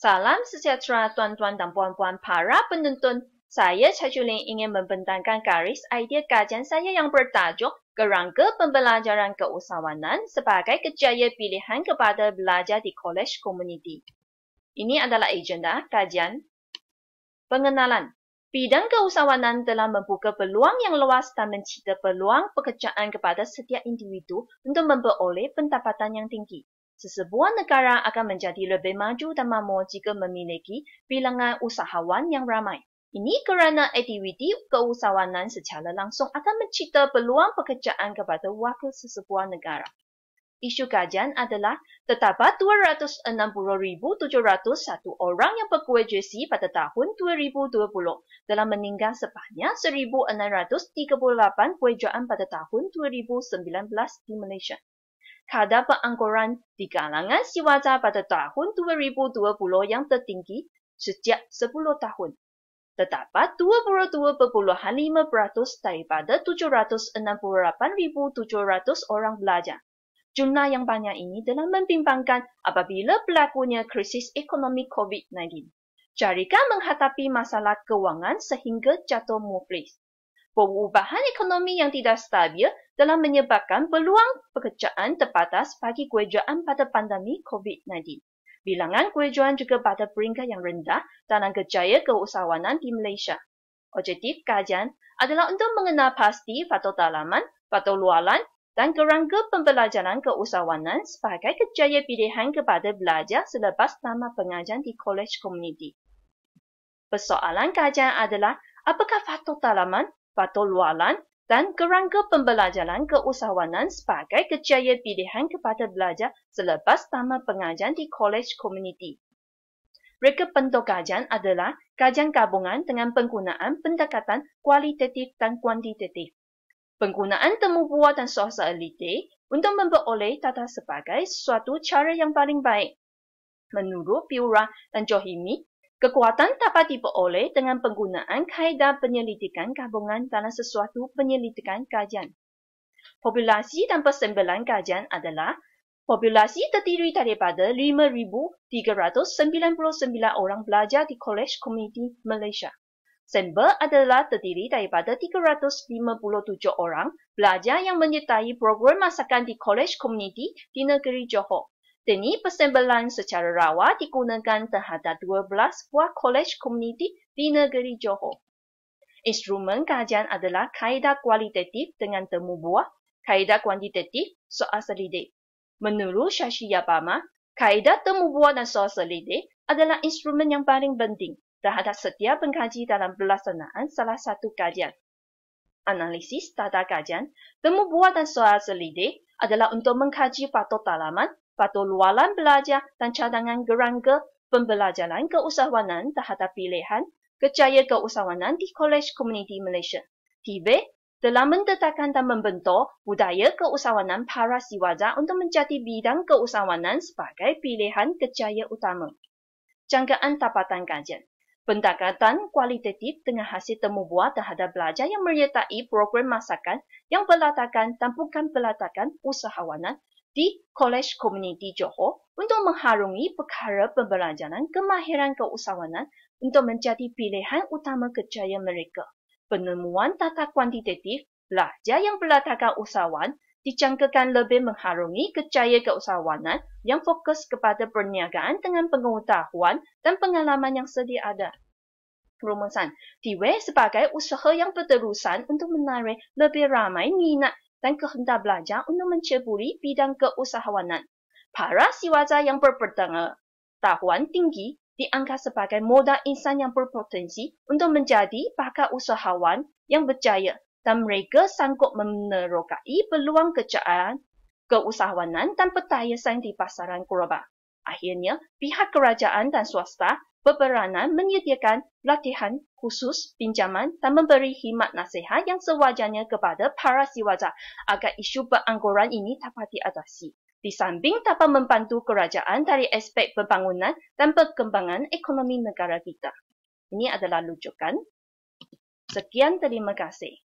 Salam sejahtera tuan-tuan dan puan-puan para penuntun. Saya Chajulin ingin membentangkan garis idea kajian saya yang bertajuk Kerangka Pembelajaran Keusahawanan sebagai kejayaan pilihan kepada belajar di kolej komuniti. Ini adalah agenda kajian. Pengenalan. Bidang keusahawanan telah membuka peluang yang luas dan mencipta peluang pekerjaan kepada setiap individu untuk memperoleh pendapatan yang tinggi. Sesebuah negara akan menjadi lebih maju dan makmur jika memiliki bilangan usahawan yang ramai. Ini kerana aktiviti keusahawanan secara langsung akan mencipta peluang pekerjaan kepada wakil sesebuah negara. Isu kajian adalah terdapat 260,701 orang yang bergraduasi pada tahun 2020 dalam meninggal sebanyak 1,638 graduan pada tahun 2019 di Malaysia. Kadar pengangguran di kalangan siwaja pada tahun 2020 yang tertinggi sejak 10 tahun. Terdapat 22.5% daripada 768,700 orang belajar. Jumlah yang banyak ini telah membimbangkan apabila berlakunya krisis ekonomi COVID-19. Syarikat menghadapi masalah kewangan sehingga jatuh muflis. Perubahan ekonomi yang tidak stabil telah menyebabkan peluang pekerjaan terbatas bagi graduan pada pandemi COVID-19. Bilangan graduan juga pada peringkat yang rendah dalam kejayaan keusahawanan di Malaysia. Objektif kajian adalah untuk mengenal pasti faktor dalaman, faktor luaran dan kerangka pembelajaran keusahawanan sebagai kejayaan pilihan kepada belajar selepas tamat pengajian di kolej komuniti. Persoalan kajian adalah apakah faktor dalaman, faktor luaran dan kerangka pembelajaran keusahawanan sebagai kejayaan pilihan kepada belajar selepas tamat pengajian di kolej komuniti. Reka bentuk kajian adalah kajian gabungan dengan penggunaan pendekatan kualitatif dan kuantitatif. Penggunaan temu buah dan sosialiti untuk memperoleh data sebagai suatu cara yang paling baik. Menurut Piura dan Johimi, kekuatan dapat diperoleh dengan penggunaan kaedah penyelidikan gabungan dalam sesuatu penyelidikan kajian. Populasi dan persembahan kajian adalah populasi terdiri daripada 5,399 orang belajar di kolej komuniti Malaysia. Sampel adalah terdiri daripada 357 orang belajar yang menyertai program masakan di kolej komuniti di negeri Johor. Teknik persembahan secara rawa digunakan terhadap 12 buah kolej komuniti di negeri Johor. Instrumen kajian adalah kaedah kualitatif dengan temu buah, kaedah kuantitatif soal selidik. Menurut Shashi Yabama, kaedah temu buah dan soal selidik adalah instrumen yang paling penting terhadap setiap pengkaji dalam pelaksanaan salah satu kajian. Analisis data kajian, temu buah dan soal selidik adalah untuk mengkaji faktor dalaman, faktor luaran belajar dan cadangan kerangka pembelajaran keusahawanan terhadap pilihan kejayaan keusahawanan di kolej komuniti Malaysia. TIBE telah mentetapkan dan membentuk budaya keusahawanan para siwaja untuk menjadi bidang keusahawanan sebagai pilihan kejayaan utama. Jangkaan dapatan kajian. Pendekatan kualitatif dengan hasil temu buah terhadap belajar yang menyertai program masakan yang berlatarkan dan bukan berlatarkan usahawanan di kolej komuniti Johor untuk mengharungi perkara pembelajaran kemahiran keusahawanan untuk menjadi pilihan utama kejayaan mereka. Penemuan data kuantitatif belajar yang berlatarkan usahawan dijangkakan lebih mengharungi kejayaan keusahawanan yang fokus kepada perniagaan dengan pengetahuan dan pengalaman yang sedia ada. Rumusan, TIBE sebagai usaha yang berterusan untuk menarik lebih ramai minat dan kehendak belajar untuk menceburi bidang keusahawanan. Para siwaja yang berpengetahuan tinggi dianggap sebagai modal insan yang berpotensi untuk menjadi bakal usahawan yang berjaya dan mereka sanggup menerokai peluang kejayaan keusahawanan dan berdaya saing di pasaran global. Akhirnya, pihak kerajaan dan swasta berperanan menyediakan latihan khusus, pinjaman dan memberi khidmat nasihat yang sewajarnya kepada para siwaja agar isu pengangguran ini dapat diatasi. Di samping dapat membantu kerajaan dari aspek pembangunan dan perkembangan ekonomi negara kita. Ini adalah rujukan. Sekian, terima kasih.